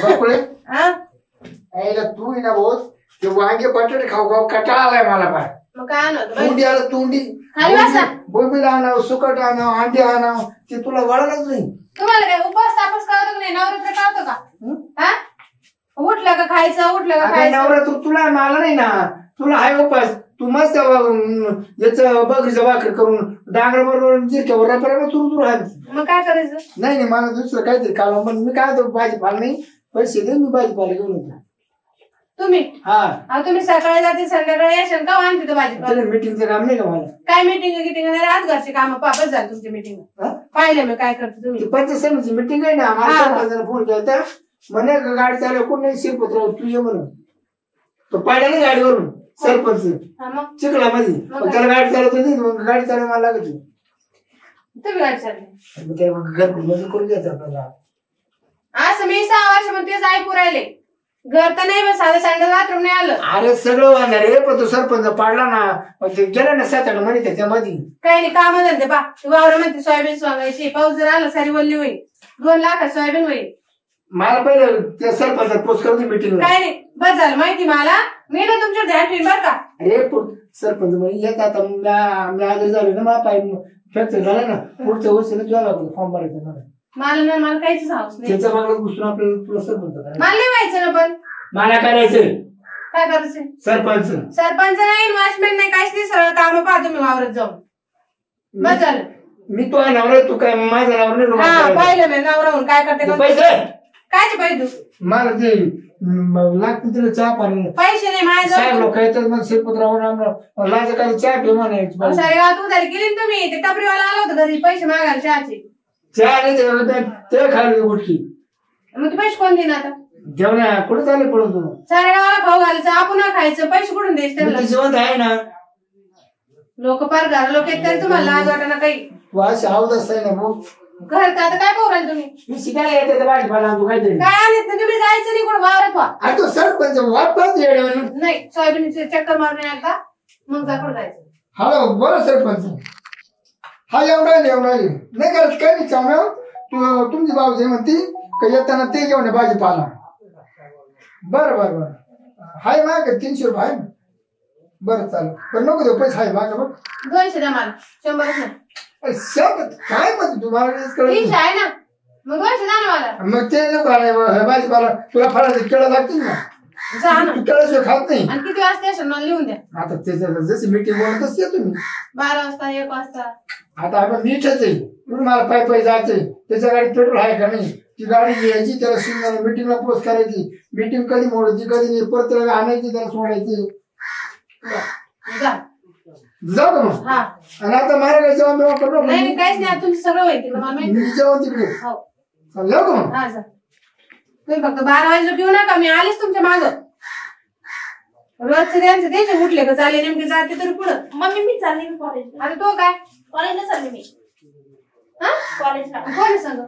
बकुळे यायला तू ना भाऊ ते वांगे बटाटे खाऊ खाऊ कटाळा आलाय मला पाय. मग काय आणत तुंडी आलं तुंडी बोबील आणाव सुकट आणाव अंडी आणाव ते तुला वळलंच नाही. तुम्हाला काय उपास तापास कळतो की नाही नवरात्र कळतो का? हा उठलं का खायचं उठलं का खायचं नवरात्र तुला मला नाही ना तुला हाय उपास तू मस्त याच बकरीचा भाकर करून डांगर बरोबर जिरक्यावर रपरावर चुरू राहते. मग काय करायचं? नाही मला दुसरं काहीतरी काल पण मी काय होतो भाजीपाला नाही पैसे दे मी भाजीपाला घेऊन येतो. तुम्ही हा तुम्ही सकाळी जाते संध्याकाळी येशाल का आणते तो भाजीपाला? मीटिंगचं काम नाही का मला? काय मीटिंग गिटिंग नाही आज घरचे काम पापच झालं तुमची मीटिंग पाहिलं मी काय करते तुम्ही. पंचायत समितीची मीटिंग आहे ना मला फोन केला म्हणे गाडी चालव कोण नाही शिरपत्र तू ये म्हणून तो पाहिला ना गाडीवरून सरपंच चिखला मध्ये त्याला गाडी चालवत होती मग गाडी चालव मला लागत होती. तुम्ही गाडी चालली घरकुल करून द्यायचं आपल्याला असं मी 6 वर्ष पण तेच ऐकू राहिले. घर तर नाही साधं संडास बाथरूम नाही आलं. अरे सगळं वाहणार रे पण तो सरपंच पाडला ना ते गेला ना 7-8 महिने त्याच्यामध्ये काही नाही काम धंदे बा वावर म्हणते सोयाबीन सोंगायची पाऊस जर आला सारी वल्ली होईल 2 लाखात सोयाबीन होईल. मला पहिलं त्या सरपंचात पोस्ट करून मीटिंग काय नाही बस झालं माहिती मला मी ना तुमच्या ध्यान ठेवीन बरं का. अरे सरपंच म्हणजे येत आता मी आजारी झालो ना मला पाय फ्रॅक्चर झालं ना पुढच्या वर्षी तुला फॉर्म भरायचा मला ना मला काहीच हाऊस नाही त्याच्या मागला घुसून आपल्याला तुला सरपंच मला नाही व्हायचं ना पण मला करायचं काय करायचं सरपंच नाही वॉचमॅन नाही काहीच नाही सरळ काम पाहतो मी वावरत जाऊन बस झालं. मी तो नवरा तू काय माझा नवरा नाही पाहिलं मी नवरा म्हणून काय करते पैसे काय पाहिजे तू मला ते लागते तिला चहा पाणी पैसे नाही माझ्या लोक येतात मग शिरपत्रावर लाज काय चहा पे म्हणायचं सारे गावात उधारी केली ना तुम्ही ते टपरीवाला आला होता घरी पैसे मागायला चहाचे चहा नाही ते खाली गुटकी मग ते पैसे कोण देईन आता जेवणा कुठे चालले पडून तू सारे गावाला खाऊ घालायचं आपण खायचं पैसे कुठून द्यायचे जिवंत आहे ना लोक पार घर लोक येत तरी तुम्हाला लाज वाटा ना काही वाश आवत असताय ना भाऊ घर का आता काय पोराल तुम्ही मी शिकायला येते भाजीपाला काहीतरी काय आणत ना तुम्ही जायचं नाही कोण वावरत व्हा तो सरपंच वापस नाही सोयाबीनचे चक्कर मारून आता मग जाकड जायचं. हॅलो बरं सरपंच हा एवढा नाही करत काय नाही चावण्या तू तुमची बाबूजी म्हणती का येताना ते घेऊन भाजीपाला बरं हाय माग 300 रुपये आहे बरं चालेल पण नको देऊ पैसे हाय माग बघ 200 द्या मला 100 नाही काय म्हणते तुम्हाला 300 आहे ना मग 200 द्या ना मला. मग ते नको भाजीपाला तुला फळाचे केळं लागतील ना तू केळं खात नाही. आणि किती वाजता येशील मला लिहून द्या आता त्याच्या जशी मीटिंग बोलत असते तुम्ही 12 वाजता 1 वाजता. आता आपण नीटच आहे म्हणून मला पाय जायचंय त्याच्या गाडीत पेट्रोल आहे का नाही ती गाडी घ्यायची त्याला शिंगाला मीटिंगला पोस्ट करायची मीटिंग कधी मोडायची कधी नाही परत त्याला आणायची त्याला सोडायची जाऊ का मग आणि आता मला काय जेवण नाही काहीच नाही तुमचं सगळं माहिती मी जेवण तिकडे जाऊ का मग तुम्ही फक्त 12 वाजता पिऊ नका मी आलेच तुमच्या माग रोजचं त्यांचं ते उठले का चालेल नेमके जाते तर पुढं मम्मी मी चालली कॉलेजला. आता तो काय कॉलेजला चालली मी कॉलेजला कोण सांग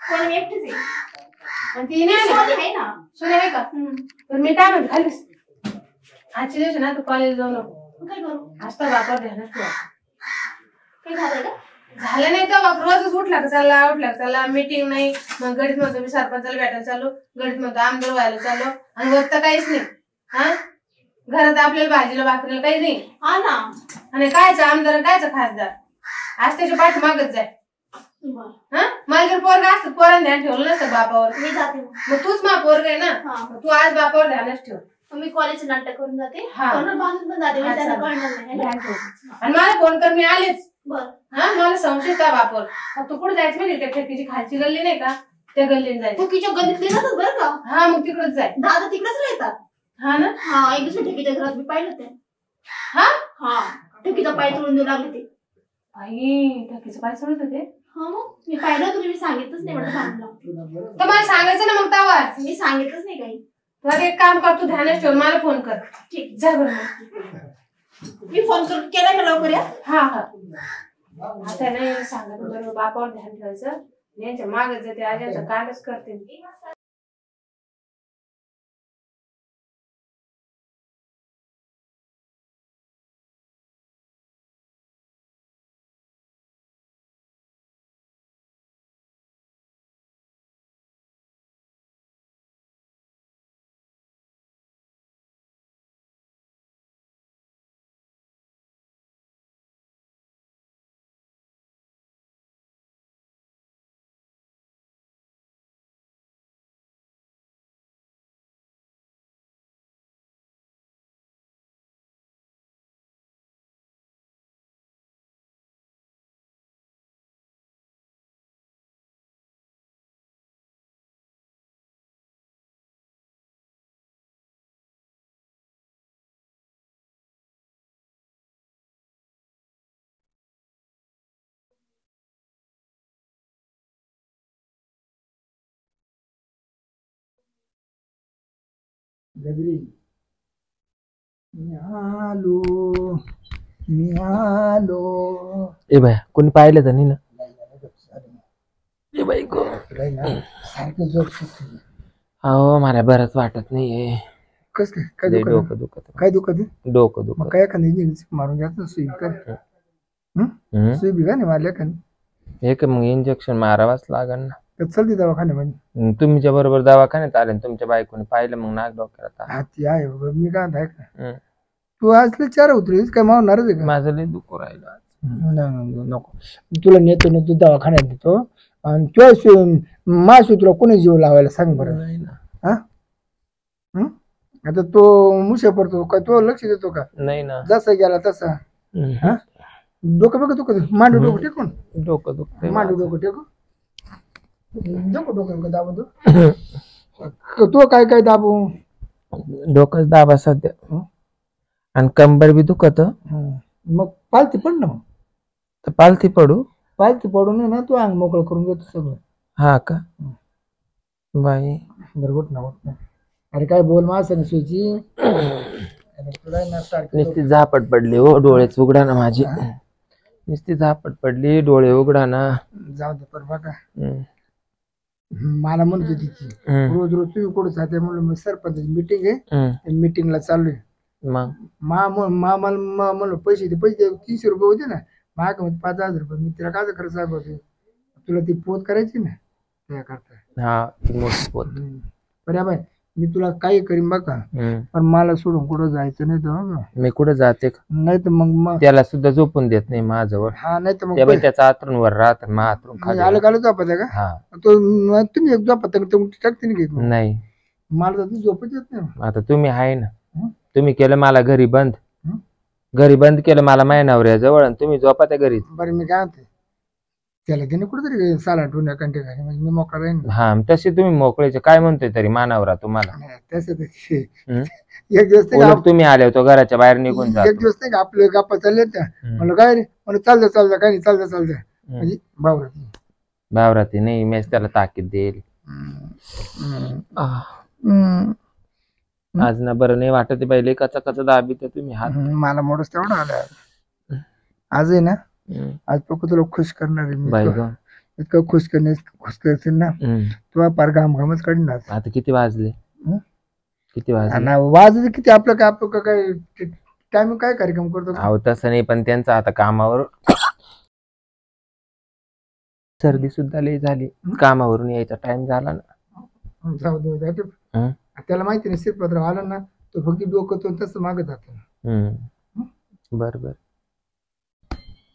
कोण मी एकटीच आहे आणि ती नाही आहे ना सुने आहे का पण मी काय म्हणते खालीस आजच्या दिवशी ना तू कॉलेज जाऊ नको काय करू आज तर वापर ध्यानात ठेवा. काय झालं का झालं नाही तर रोजच उठला का चला मीटिंग नाही मग गडीत म्हणतो मी सरपंचाला भेटायला चालू गडीत म्हणतो आमदार व्हायला चालू आणि वर तर काहीच नाही हा घरात आपल्याला भाजीला भाकरीला काही नाही हा ना आणि कायचं आमदार कायचं खासदार आज त्याच्या पाठी मागत जाय हा मला जर पोरगा असतं पोरांनी ध्यान ठेवलं नसतं बापावर मी जाते मग तूच मा पोरग आहे ना तू आज बापावर ध्यानच ठेव. मी कॉलेज नाटक करून जाते बांधून पण जाते त्यांना कळणार नाही आणि मला फोन कर मी आलेच बर हा मला संशय का बापावर तू कुठे जायचं माहिती त्या ठेकीची खालची गल्ली नाही का त्या गल्लीत जायचं ठोकीच्या गल्लीत येतात बरं का हा मग तिकडेच जाय दादा तिकडेच राहतात हा ना हा एक दिवशी ठेकीच्या घरात मी पाहिलं ते हा ठेकीचा पाय तोडून देऊ लागले ते आई ठेकीचं पाय सोडत होते हा मग मी पाहिलं तुम्ही सांगितलंच नाही म्हटलं बांधला तर मला सांगायचं ना मग तवा मी सांगितलंच नाही काही तर एक काम कर तू ध्यानच ठेव मला फोन कर ठीक जा बरं मी फोन करून केलाय का लवकर या हा आता नाही सांगत बरोबर बापावर ध्यान ठेवायचं यांच्या मागच जाते आज यांच्या कांडच करते. गजरी मी आलो मी आलो. ए बाय कोणी पाहिलं तर नाही ना. ए बाई गो सारखं झोप सुटते. हो मला बरंच वाटत नाहीये. कस काय लय दुखत डोकं दुखत काय दुखत डोकं मग दुखत. काय एखादी इंजेक्शन मारून घ्यायचं सुई कर. सुई बी का नाही मारल्या का हे का मग इंजेक्शन मारावंच लागेल ना. चलते दवाखान्यामध्ये. तुमच्या बरोबर दवाखान्यात आले तुमच्या बायकोने पाहिलं मग नाक डोक्याला. हा ती आहे बाबा. मी काय म्हणताय का हम्म. तू असले 4 उतरीस काय मावणारच आहे का? माझं लय दुखू राहिलं. नाही, नको. तुला नेतो ना तू दवाखान्यात देतो आणि तुझ्या मासू तुला कोणी जीव लावायला सांग बरं. नाही ना. हा आता तो मुशा पडतो का तो लक्ष देतो का? नाही ना. जसा गेला तसा. हा डोकं बघ तू मांडू डोकं टेकून डोकं दुखतंय मांडू डोकं टेकू डोकं डोकं दाबू तो काय काय दाबू. डोकंच दाबा सध्या आणि कंबर बी दुखत. मग पालती पड ना. तर पालथी पडू. पालती पडून ना तू अंग मोकळं करून घेतो सगळं. हा का बाई बरं उठ ना. अरे काय बोल मास ना सुची. तुला ना सारखं नुसती झापट पडली हो डोळेच उघडा ना माझी. नुसती झापट पडली डोळे उघडा ना. जाऊ दे पर बघा. मला म्हणत होती ती रोज रोज तुम्ही कुठं जाते म्हणलं मी सरपंच मीटिंग आहे मीटिंगला चाललोय. मग म्हणलं पैसे दे 300 रुपये होते ना माग 5,000 रुपये. मी तिला काय खरं सांगत होते तुला ती पोत करायची ना त्याकरता. हा मोठी पोत. बऱ्या बाय मी तुला काही करीन बघा पण मला सोडून कुठं जायचं नाही तर. मी कुठं जाते नाही तर मग त्याला सुद्धा झोपून देत नाही माझ्यावर. हा नाही तर मग त्याच्या आतरून वर राहत मा आतरून खाली. आलं काल झोपत का? हा तुम्ही एक झोपत टाकते घेत नाही. मला तर झोपत येत नाही. आता तुम्ही आहे ना. तुम्ही केलं मला घरी बंद केलं मला माझ्या नवऱ्याजवळ आणि तुम्ही झोपा त्या घरी. बरं मी काय म्हणते त्याला त्याने कुठेतरी साला टुण्या कंटे घाली म्हणजे मी मोकळा राहीन. हा तसे तुम्ही मोकळेचे काय म्हणतोय तरी मानावरा तुम्हाला. तसं एक दिवस तुम्ही आले होतो घराच्या बाहेर निघून जा. एक दिवस नाही का आपले गप्पा चालले त्या म्हणलं काय रे म्हणलं चालतं काय नाही चालतं म्हणजे बावराती नाही मेस त्याला ताकीद देईल. आज ना बरं नाही वाटत पहिले कचा दाबी तर तुम्ही हात. मला मोठच तेवढं आलं आज आहे ना. आज पक्क तुला खुश करणार आहे. इतकं खुश करशील ना तुला पार घामच काढणार. आता किती वाजले वाजले किती आपलं काय आपलं काय टाइम काय कार्यक्रम करतो. अहो तसं नाही पण त्यांचं आता कामावर सर्दी सुद्धा लई झाली. कामावरून यायचा टाइम झाला ना. जाऊ दे त्याला माहिती नाही शिरपत्र आला ना तो फक्त डोकं तो तसं मागत जात. बर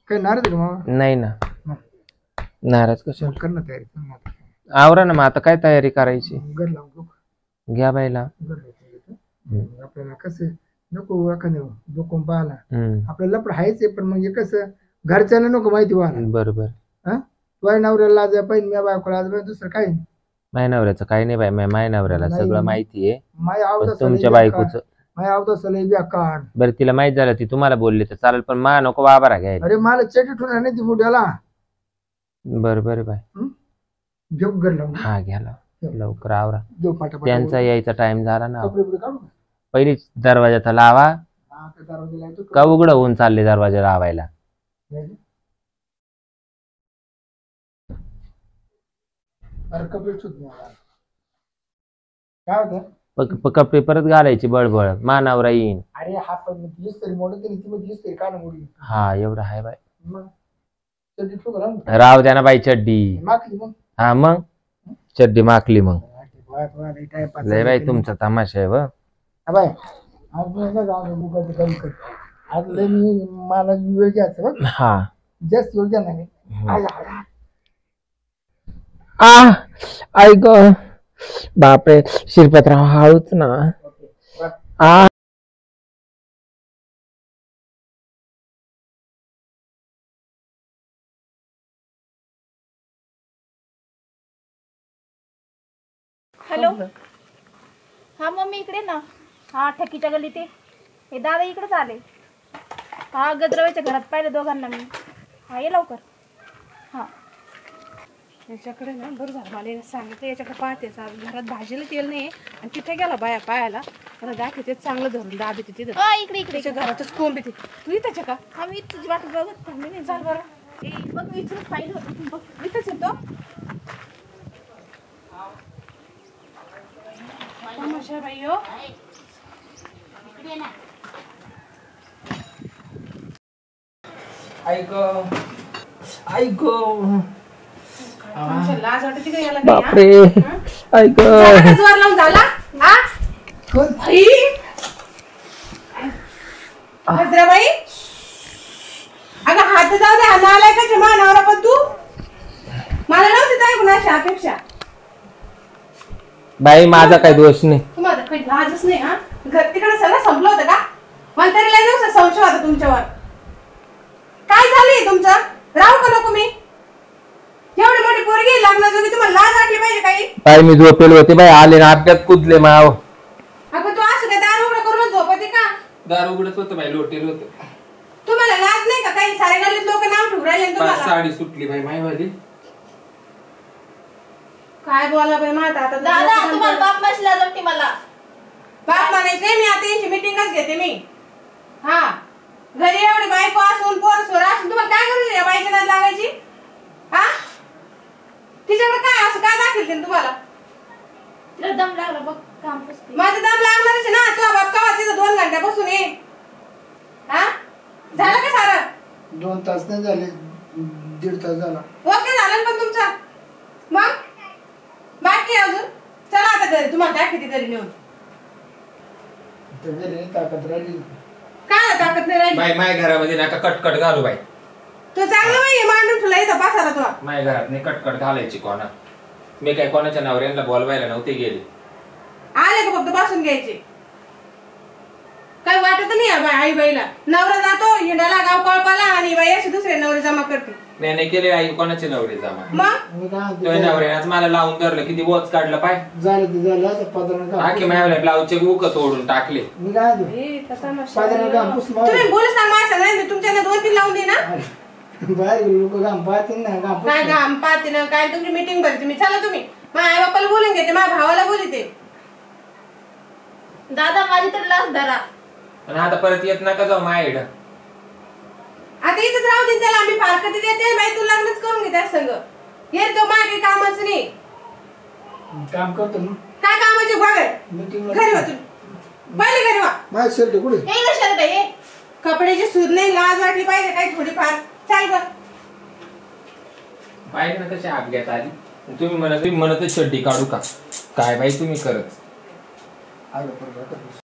काही नाराज का मग? नाही ना नाराज कसं कर ना तयारी आवरा ना मग आता काय तयारी करायची. घर लावून घ्या बाईला. आपल्याला कसं नको एखादं डोकं पाहाला आपल्याला लपड हायच पण मग कसं घरच्याला नको माहिती व्हायला. बरोबर. तुझ्या नवऱ्याला लाज पाहिजे मी बायकोला लाज पाहिजे दुसरं काही. माझ्या नवऱ्याचं काही नाही बाई माझ्या नवऱ्याला सगळं माहिती आहे. माझ्या तुमच्या बायकोचं माझ्या आवता बरं तिला माहित झालं ती तुम्हाला बोलली तर चालेल पण मा नको बाबारा घ्यायला. अरे मला चेटी ठेवणार नाही ती मुड्याला. बरोबर बाय घेऊ घर लावून. हा घ्या लवकर आवरा. त्यांचा यायचा टाइम झाला ना. पहिली दरवाजा लावा का उघडं होऊन चालले दरवाजा लावायला. कपडे परत घालायची बळबळ मानावरा येईन. अरे हा पण हा एवढं आहे बाय. राव द्या ना बाई चड्डी. हा मग चड्डी माकली मग लय बाई तुमचा तमाशा आहे व. मला वेळ घ्यायचं हा जास्त वेळ घ्या नाही. ऐक बापरे शिरपतराव हळूच ना. हॅलो हा मम्मी इकडे ना. हा ठकीच्या गल्ली ते हे दादा इकडेच आले. हा गजरावाच्या घरात पाहिलं दोघांना मी. हा ये लवकर. हा याच्याकडे ना बरं झालं मला याने सांगितलं, याच्याकडे पाहतेच आज घरात भाजीला तेल नाही आणि तिथे गेला बाया पाहायला मला दाखवते चांगलं धरून दाबी तिथे इकडे इकडे त्याच्या घरातच कोंब येते. तू इथंच आहे का? आम्ही तुझी वाट बघत थांबली नाही. चाल बरं. बघ मी इथूनच पाहिलं होतं. बघ इथंच येतो तमाशा बाई हो. ऐक तमाशा लाज वाटते का याला काही, बापरे हा? ऐक झाला का जोर लावून झाला? हा? कोण? बाई भद्राबाई अगं हात जाऊ दे. हा आलाय का मानावरा पण तू मला नव्हती काय कुणाची अपेक्षा. बाई माझा काही दोष नाही. तुम्हाला काही लाजच नाही. हा घर तिकडे सगळं संपलं होतं का? मला तरी लय दिवसात संशय होता तुमच्यावर. काय झालंय तुमचं? राहू का नको मी? एवढी मोठी पोरगी लग्नाजोगी तुम्हाला लाज वाटली पाहिजे काही. बाई मी झोपेल होते बाई, आले ना अपघात कुदले माव. अगं तू असं काय दार उघडं करून झोपते का? दार उघडत होतं बाई, लोटेल होतं. तुम्हाला लाज नाही का? काही सारे गल्लीत लोक नाव ठेवून राहिले ना तुम्हाला. साडी सुटली बाई मायवाली. काय बोला बाई माता आता दादा तुम्हाला बाप माशी लाज वाटते मला. बाप म्हणायचे मी आता यांची मीटिंगच घेते मी. हा घरी एवढी बायको असून पोर सोर असून तुम्हाला काय गरज आहे या बाईच्या नाद लागायची? हा तिच्याकडे काय असं काय दाखवते तुम्हाला? तिला दम लागला बघ काम पुसते. माझं दम लागणारच आहे ना. तुझा बाप कवा तिथं 2 घंट्यापासून ये. हा झालं का सारं? 2 तास नाही झाले, 1.5 तास झाला. ओके झालं ना पण तुमचं मग बाकी आहे अजून. चला आता घरी तुम्हाला दाखवते घरी नेऊन. तर घरी नाही ताकद राहिली. काय ताकद नाही राहिली? बाई माय घरामध्ये नका कटकट घालू बाई. तो चांगलं बाई मांडून ठेवला इथं बसायला तुला. माय घरात नाही कटकट घालायची कोणा. मी काय कोणाच्या नवऱ्यांना बोलवायला नव्हते गेले. आले का फक्त बसून घ्यायचे? काही वाटत नाही आई बाईला. नवरा जातो हिंडाला गाव कळपाला आणि बाई अशी दुसरे नवरे जमा करते. मी नाही केले आई कोणाचे नवरे जमा. मग मी काय म्हणतो, तो नवऱ्यानं मला लावून धरलं, किती बोच काढलं पाय. झालं ते झालं. आता पदरानं काम आखी मायवाल्या ब्लाऊजचे बुक तोडून टाकले. मी काय म्हणतो, ए, तसा नशा. पदरानं काम पुस मार. तुम्ही बोलू सांग माझ्या सगळ्यांनी तुमच्या 2-3 लावून दे ना. बाहेर लोक काम पाहतील ना, काम काय पुस. काम पाहते ना काय तुमची मीटिंग भरते मी. चला तुम्ही. माझ्या आई बापाला बोलून घेते, माझ्या भावाला बोलते. दादा माझी तर लाज धरा. आणि आता परत येत नका जाऊ मायड. आता इथंच राहू दे त्याला. आम्ही फारकती देते बाई. तू लग्नच करून घे त्या संग. ये तो मागे कामच नाही. काम करतो ना काय कामाची बघाय मीटिंग. घरी वा तू. पहिले घरी वा. माझ्या शर्ट कुठे? हे कशाला काय हे? कपड्याची सूर नाही. लाज वाटली पाहिजे काही थोडीफार. चाल ग. पाहिजे ना कशी अपघात आली. तुम्ही म्हणत चड्डी काढू का? काय बाई तुम्ही करत. आलं परत.